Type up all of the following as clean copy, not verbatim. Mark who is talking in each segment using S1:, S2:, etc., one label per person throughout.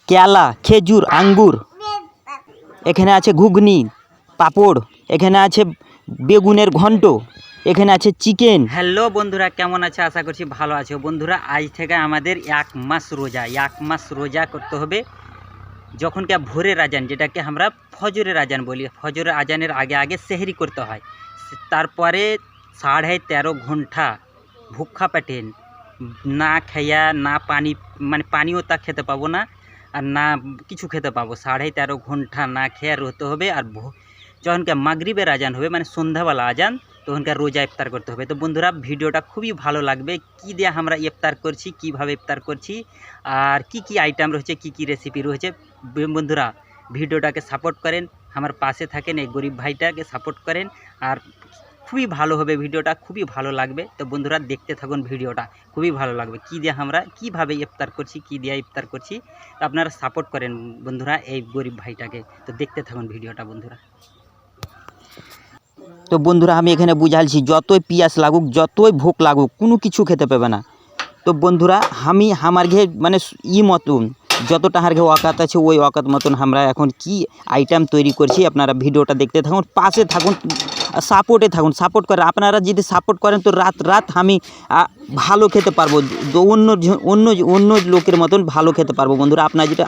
S1: কেলা, খেজুর, আঙ্গুর, এখানে আছে ঘুগনি, পাঁপড়, এখানে আছে বেগুনের ঘন্ট, এখানে আছে চিকেন। হ্যালো বন্ধুরা, কেমন আছে? আশা করছি ভালো আছো। বন্ধুরা, আজ থেকে আমাদের 1 মাস রোজা করতে হবে। যখন কে ভোরের আজান, যেটাকে আমরা ফজরের আজান বলি, ফজরের আজানের আগে আগে সেহরি করতে হয়। তারপরে 13.5 ঘন্টা ভুক্ষা পেটেন না খাইয়া, না পানি, মানে পানিও তা খেতে পাবো না, আর না কিছু খেতে পাবো। 13.5 ঘন্টা না খেয়ে রতে হবে। আর যখনকে মাগরিবের আজান হবে, মানে সন্ধ্যাবেলা আজান, তখনকার রোজা ইফতার করতে হবে। তো বন্ধুরা, ভিডিওটা খুবই ভালো লাগবে। কি দিয়ে আমরা ইফতার করছি, কিভাবে ইফতার করছি, আর কি কি আইটেম রয়েছে, কি কি রেসিপি রয়েছে। বন্ধুরা, ভিডিওটাকে সাপোর্ট করেন, আমার পাশে থাকেন, এই গরিব ভাইটাকে সাপোর্ট করেন, আর খুবই ভালো হবে ভিডিওটা, খুবই ভালো লাগবে। তো বন্ধুরা, দেখতে থাকুন ভিডিওটা, খুবই ভালো লাগবে। কি দিয়ে আমরা কিভাবে ইফতার করছি, কি দিয়ে ইফতার করছি, তো আপনারা সাপোর্ট করেন বন্ধুরা এই গরিব ভাইটাকে। তো দেখতে থাকুন ভিডিওটা বন্ধুরা। তো বন্ধুরা, আমি এখানে বুঝালছি, যতই পিয়াস লাগুক, যতই ভোক লাগুক, কোনো কিছু খেতে পাবে না। তো বন্ধুরা, আমি আমার ঘে মানে মতন যতটা আমার ঘে ওয়াকাত আছে, ওই ওয়াকাত মতন আমরা এখন কি আইটেম তৈরি করছি, আপনারা ভিডিওটা দেখতে থাকুন, পাশে থাকুন, সাপোর্টে থাকুন। সাপোর্ট করেন, আপনারা যদি সাপোর্ট করেন তো রাত আমি ভালো খেতে পারবো, অন্য লোকের মতন ভালো খেতে পারবো। বন্ধুরা,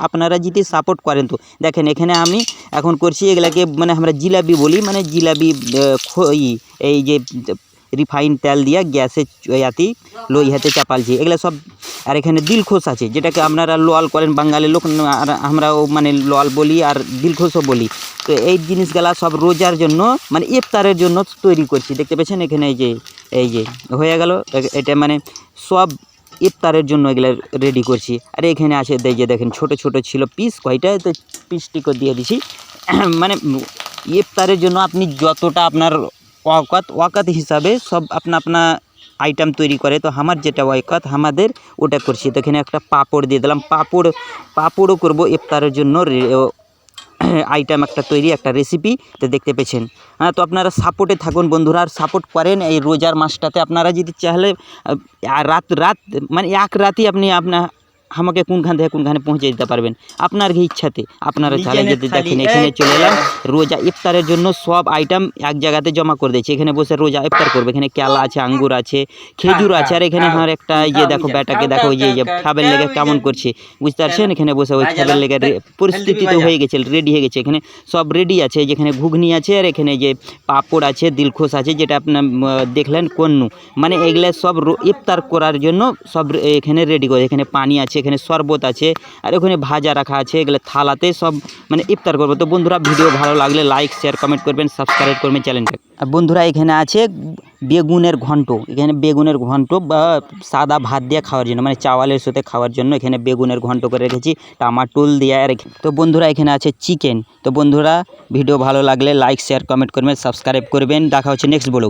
S1: আপনারা যদি সাপোর্ট করেন তো দেখেন, এখানে আমি এখন করছি এগুলাকে, মানে আমরা জিলাপি বলি, মানে জিলাপি এই যে রিফাইন তেল দিয়া গ্যাসে ইয়াতি লই হাতে চাপালছি এগুলো সব। আর এখানে দিলখোশ আছে, যেটাকে আপনারা লোয়াল করেন বাঙালি লোক, আর আমরাও মানে লোয়াল বলি আর দিলখোশও বলি। তো এই জিনিসগুলা সব রোজার জন্য, মানে ইফতারের জন্য তৈরি করছি। দেখতে পেয়েছেন এখানে এই যে হয়ে গেল, এটা মানে সব ইফতারের জন্য এগুলো রেডি করছি। আর এখানে আছে দেখেন, ছোট ছোট ছিল পিস, কয়টা তো পিসটিকে দিয়ে দিছি। মানে ইফতারের জন্য আপনি যতটা আপনার ওয়াকাত হিসাবে সব আপনা আইটেম তৈরি করে। তো আমার যেটা ওয়াকাত আমাদের ওটা করছি। তো এখানে একটা পাঁপড় দিয়ে দিলাম, পাঁপড়ও করবো ইফতারের জন্য আইটেম একটা তৈরি, একটা রেসিপি। তো দেখতে পেয়েছেন। তো আপনারা সাপোর্টে থাকুন বন্ধুরা, আর সাপোর্ট করেন এই রোজার মাসটাতে। আপনারা যদি চাইলে রাত মানে এক রাতেই আপনি আমাকে কোনখানে পৌঁছে দিতে পারবেন আপনার ইচ্ছাতে। আপনারা চাইলে যদি দেখেন, এখানে চলে এলাম, রোজা ইফতারের জন্য সব আইটেম এক জায়গাতে জমা করে দিয়েছি। এখানে বসে রোজা ইফতার করবে। এখানে কেলা আছে, আঙ্গুর আছে, খেজুর আছে, আর এখানে আমার একটা দেখো ব্যাটাকে দেখো, ওই যে খাবের লেগে কেমন করছে, বুঝতে পারছেন। এখানে বসে ওই খাবের লেগে পরিস্থিতি তো হয়ে গেছে, রেডি হয়ে গেছে। এখানে সব রেডি আছে, যেখানে ঘুগনি আছে, আর এখানে যে পাঁপড় আছে, দিলখোশ আছে, যেটা আপনার দেখলেন কন্নু, মানে এগুলো সব ইফতার করার জন্য সব এখানে রেডি করে। এখানে পানি আছে, এখানে শরবত আছে, আর ওখানে ভাজা রাখা আছে, এগুলো থালাতে সব মানে ইফতার করবো। তো বন্ধুরা, ভিডিও ভালো লাগলে লাইক, শেয়ার, কমেন্ট করবেন, সাবস্ক্রাইব করবেন চ্যানেলটা। আর বন্ধুরা, এখানে আছে বেগুনের ঘন্ট। এখানে বেগুনের ঘন্ট বা সাদা ভাত দিয়ে খাওয়ার জন্য, মানে চাওয়ালের সাথে খাওয়ার জন্য এখানে বেগুনের ঘন্ট করে রেখেছি, টমাটোল দিয়ে। আর তো বন্ধুরা, এখানে আছে চিকেন। তো বন্ধুরা, ভিডিও ভালো লাগলে লাইক, শেয়ার, কমেন্ট করবেন, সাবস্ক্রাইব করবেন। দেখা হচ্ছে নেক্সট ব্লগ।